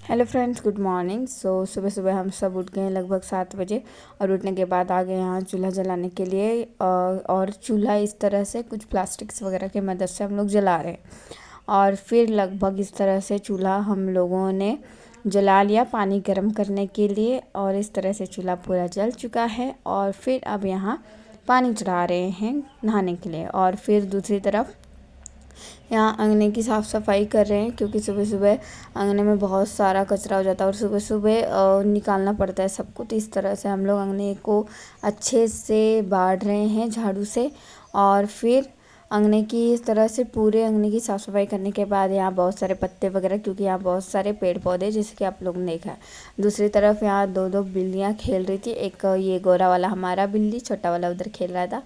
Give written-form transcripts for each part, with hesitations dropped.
Hello friends, good morning. सुबह सुबह हम सब उठ गए हैं लगभग 7 बजे। और उठने के बाद आ गए यहाँ चूल्हा जलाने के लिए। और चूल्हा इस तरह से कुछ प्लास्टिक्स वगैरह की मदद से हम लोग जला रहे हैं। और फिर लगभग इस तरह से चूल्हा हम लोगों ने जला लिया पानी गर्म करने के लिए। और इस तरह से चूल्हा पूरा जल चुका है। और फिर अब यहाँ पानी चढ़ा रहे हैं नहाने के लिए। और फिर दूसरी तरफ यहाँ अंगने की साफ़ सफाई कर रहे हैं, क्योंकि सुबह सुबह अंगने में बहुत सारा कचरा हो जाता है और सुबह सुबह निकालना पड़ता है सबको। तो इस तरह से हम लोग अंगने को अच्छे से बाढ़ रहे हैं झाड़ू से। और फिर अंगने की इस तरह से पूरे अंगने की साफ़ सफाई करने के बाद यहाँ बहुत सारे पत्ते वगैरह, क्योंकि यहाँ बहुत सारे पेड़ पौधे जैसे कि आप लोगों ने देखा है। दूसरी तरफ यहाँ दो दो बिल्लियाँ खेल रही थी। एक ये गोरा वाला हमारा बिल्ली, छोटा वाला उधर खेल रहा था।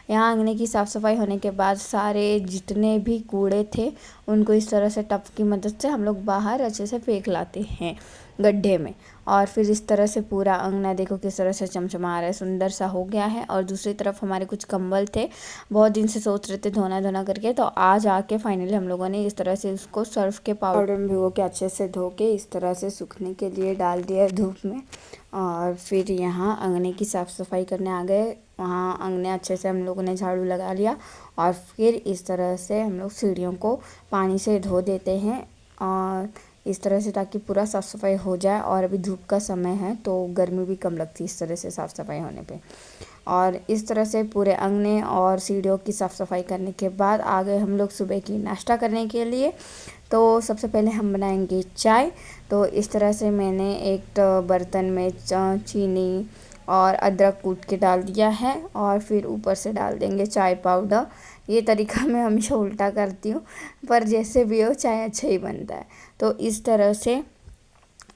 यहाँ अंगने की साफ़ सफाई होने के बाद सारे जितने भी कूड़े थे उनको इस तरह से टब की मदद से हम लोग बाहर अच्छे से फेंक लाते हैं गड्ढे में। और फिर इस तरह से पूरा अंगना देखो किस तरह से चमचमा रहा है, सुंदर सा हो गया है। और दूसरी तरफ हमारे कुछ कंबल थे, बहुत दिन से सोच रहे थे धोना धोना करके, तो आज आके फाइनली हम लोगों ने इस तरह से उसको सर्फ के पाउडर में भिगो के अच्छे से धो के इस तरह से सूखने के लिए डाल दिया धूप में। और फिर यहाँ अंगने की साफ़ सफाई करने आ गए। वहाँ अंगने अच्छे से हम लोगों ने झाड़ू लगा लिया। और फिर इस तरह से हम लोग सीढ़ियों को पानी से धो देते हैं, और इस तरह से ताकि पूरा साफ़ सफाई हो जाए। और अभी धूप का समय है तो गर्मी भी कम लगती है इस तरह से साफ़ सफाई होने पे। और इस तरह से पूरे अंगने और सीढ़ियों की साफ़ सफाई करने के बाद आ गए हम लोग सुबह की नाश्ता करने के लिए। तो सबसे पहले हम बनाएंगे चाय। तो इस तरह से मैंने एक बर्तन में चीनी और अदरक कूट के डाल दिया है। और फिर ऊपर से डाल देंगे चाय पाउडर। ये तरीका मैं हमेशा उल्टा करती हूँ, पर जैसे भी हो चाय अच्छा ही बनता है। तो इस तरह से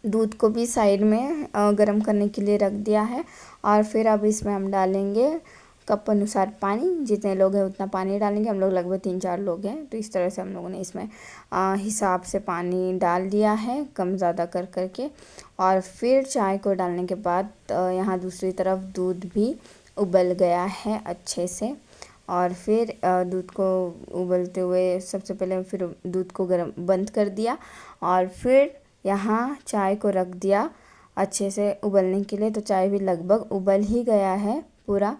दूध को भी साइड में गर्म करने के लिए रख दिया है। और फिर अब इसमें हम डालेंगे कप अनुसार पानी। जितने लोग हैं उतना पानी डालेंगे। हम लोग लगभग 3-4 लोग हैं, तो इस तरह से हम लोगों ने इसमें हिसाब से पानी डाल दिया है, कम ज़्यादा कर करके। और फिर चाय को डालने के बाद यहाँ दूसरी तरफ दूध भी उबल गया है अच्छे से। और फिर दूध को उबलते हुए सबसे पहले फिर दूध को गर्म बंद कर दिया। और फिर यहाँ चाय को रख दिया अच्छे से उबलने के लिए। तो चाय भी लगभग उबल ही गया है पूरा।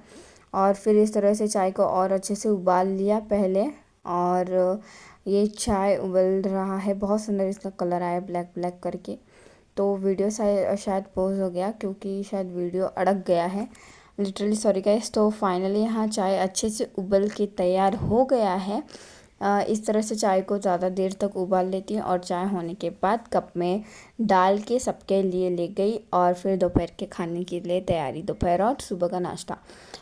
और फिर इस तरह से चाय को और अच्छे से उबाल लिया पहले। और ये चाय उबल रहा है, बहुत सुंदर इसका कलर आया ब्लैक ब्लैक करके। तो वीडियो शायद पॉज हो गया, क्योंकि शायद वीडियो अड़क गया है, लिटरली सॉरी गाइस। तो फाइनली यहाँ चाय अच्छे से उबल के तैयार हो गया है। इस तरह से चाय को ज़्यादा देर तक उबाल लेती हैं। और चाय होने के बाद कप में डाल के सबके लिए ले गई। और फिर दोपहर के खाने के लिए तैयारी, दोपहर और सुबह का नाश्ता।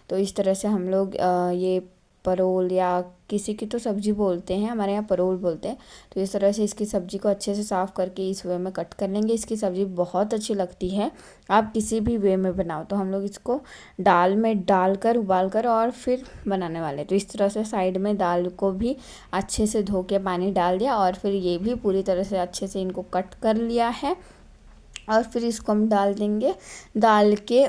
तो इस तरह से हम लोग ये परोल या किसी की तो सब्ज़ी बोलते हैं, हमारे यहाँ परोल बोलते हैं। तो इस तरह से इसकी सब्ज़ी को अच्छे से साफ़ करके इस वे में कट कर लेंगे। इसकी सब्ज़ी बहुत अच्छी लगती है, आप किसी भी वे में बनाओ। तो हम लोग इसको दाल में डालकर उबाल कर और फिर बनाने वाले। तो इस तरह से साइड में दाल को भी अच्छे से धो के पानी डाल दिया। और फिर ये भी पूरी तरह से अच्छे से इनको कट कर लिया है। और फिर इसको हम डाल देंगे दाल के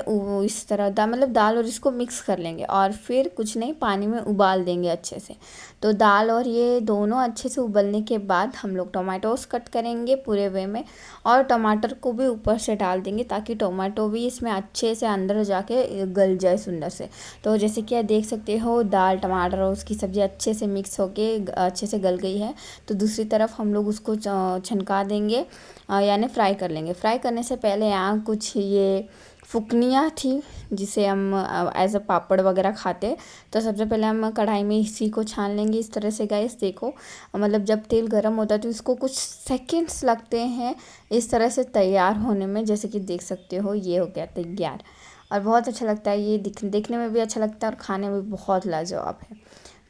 इस तरह मतलब दाल और इसको मिक्स कर लेंगे। और फिर कुछ नहीं, पानी में उबाल देंगे अच्छे से। तो दाल और ये दोनों अच्छे से उबलने के बाद हम लोग टोमेटोस कट करेंगे पूरे वे में। और टमाटर को भी ऊपर से डाल देंगे, ताकि टोमेटो भी इसमें अच्छे से अंदर जाके गल जाए सुंदर से। तो जैसे कि आप देख सकते हो दाल टमाटर और उसकी सब्ज़ी अच्छे से मिक्स होके अच्छे से गल गई है। तो दूसरी तरफ हम लोग उसको छनका देंगे, यानी फ्राई कर लेंगे। फ्राई करने से पहले यहाँ कुछ ये फुकनियाँ थी जिसे हम एज अ पापड़ वगैरह खाते। तो सबसे पहले हम कढ़ाई में इसी को छान लेंगे इस तरह से गाइस। देखो मतलब जब तेल गर्म होता है तो इसको कुछ सेकंड्स लगते हैं इस तरह से तैयार होने में। जैसे कि देख सकते हो ये हो गया तैयार। और बहुत अच्छा लगता है ये, देखने में भी अच्छा लगता है और खाने में भी बहुत लाजवाब है।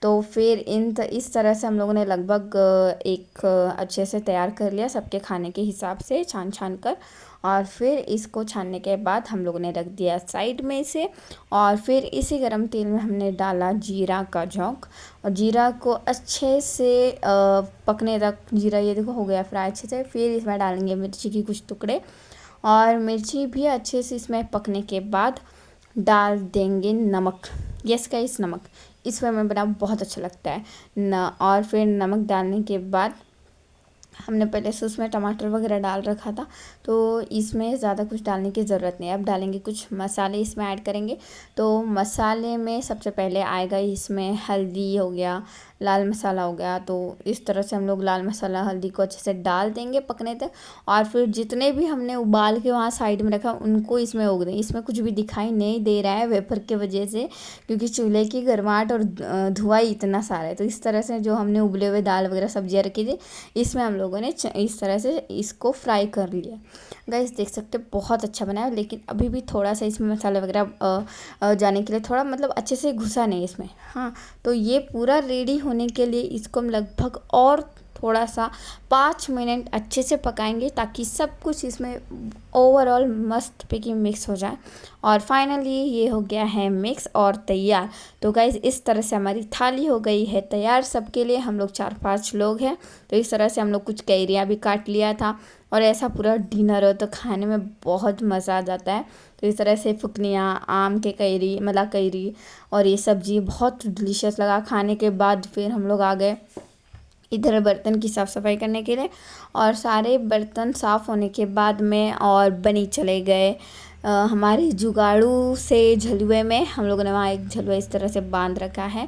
तो फिर इस तरह से हम लोगों ने लगभग एक अच्छे से तैयार कर लिया सबके खाने के हिसाब से छान छान कर। और फिर इसको छानने के बाद हम लोगों ने रख दिया साइड में इसे। और फिर इसी गरम तेल में हमने डाला जीरा का झोंक। और जीरा को अच्छे से पकने तक जीरा ये देखो हो गया फ्राई अच्छे से। फिर इसमें डालेंगे मिर्ची की कुछ टुकड़े। और मिर्ची भी अच्छे से इसमें पकने के बाद डाल देंगे नमक। यस गाइस, नमक इस वे में बना बहुत अच्छा लगता है न। और फिर नमक डालने के बाद हमने पहले से उसमें टमाटर वगैरह डाल रखा था, तो इसमें ज़्यादा कुछ डालने की ज़रूरत नहीं है। अब डालेंगे कुछ मसाले, इसमें ऐड करेंगे। तो मसाले में सबसे पहले आएगा इसमें हल्दी हो गया, लाल मसाला हो गया। तो इस तरह से हम लोग लाल मसाला हल्दी को अच्छे से डाल देंगे पकने तक, और फिर जितने भी हमने उबाल के वहाँ साइड में रखा उनको इसमें उग दें। इसमें कुछ भी दिखाई नहीं दे रहा है वेपर के वजह से, क्योंकि चूल्हे की गर्माहट और धुआं इतना सारा है। तो इस तरह से जो हमने उबले हुए दाल वगैरह सब्जियाँ रखी थी, इसमें हम लोगों ने इस तरह से इसको फ्राई कर लिया। गाइस देख सकते हैं बहुत अच्छा बना है, लेकिन अभी भी थोड़ा सा इसमें मसाले वगैरह जाने के लिए थोड़ा मतलब अच्छे से घुसा नहीं इसमें। हाँ, तो ये पूरा रेडी होने के लिए इसको हम लगभग और थोड़ा सा 5 मिनट अच्छे से पकाएंगे, ताकि सब कुछ इसमें ओवरऑल मस्त पैकी मिक्स हो जाए। और फाइनली ये हो गया है मिक्स और तैयार। तो गाइस इस तरह से हमारी थाली हो गई है तैयार सबके लिए। हम लोग 4-5 लोग हैं, तो इस तरह से हम लोग कुछ कैरियाँ भी काट लिया था, और ऐसा पूरा डिनर हो तो खाने में बहुत मज़ा आ जाता है। तो इस तरह से फुकनियाँ, आम के कैरी, मला कैरी, और ये सब्ज़ी बहुत डिलीशियस लगा। खाने के बाद फिर हम लोग आ गए इधर बर्तन की साफ़ सफाई करने के लिए, और सारे बर्तन साफ़ होने के बाद में और बनी चले गए हमारे जुगाड़ू से झलुए में। हम लोगों ने वहाँ एक झलुआ इस तरह से बांध रखा है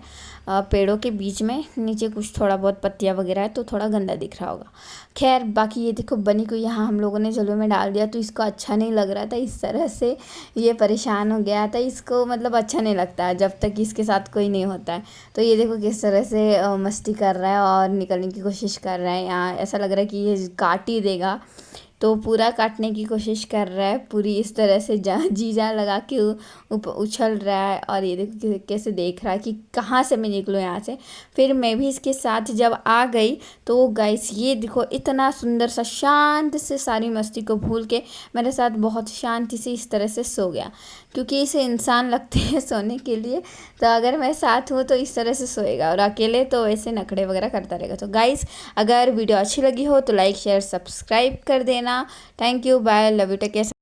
पेड़ों के बीच में। नीचे कुछ थोड़ा बहुत पत्तियाँ वगैरह है, तो थोड़ा गंदा दिख रहा होगा। खैर बाकी ये देखो बनी को यहाँ हम लोगों ने झलुए में डाल दिया, तो इसको अच्छा नहीं लग रहा था। इस तरह से ये परेशान हो गया था, इसको मतलब अच्छा नहीं लगता है जब तक इसके साथ कोई नहीं होता है। तो ये देखो किस तरह से मस्ती कर रहा है और निकलने की कोशिश कर रहा है। यहाँ ऐसा लग रहा है कि ये काट ही देगा, तो पूरा काटने की कोशिश कर रहा है। पूरी इस तरह से जीजा लगा के उछल रहा है, और ये देखो कैसे देख रहा है कि कहाँ से मैं निकलूँ यहाँ से। फिर मैं भी इसके साथ जब आ गई, तो गाइस ये देखो इतना सुंदर सा शांत से सारी मस्ती को भूल के मेरे साथ बहुत शांति से इस तरह से सो गया, क्योंकि इसे इंसान लगते हैं सोने के लिए। तो अगर मैं साथ हूँ तो इस तरह से सोएगा, और अकेले तो ऐसे नखड़े वगैरह करता रहेगा। तो गाइस अगर वीडियो अच्छी लगी हो तो लाइक शेयर सब्सक्राइब कर देना। Thank you, bye, love you, take care.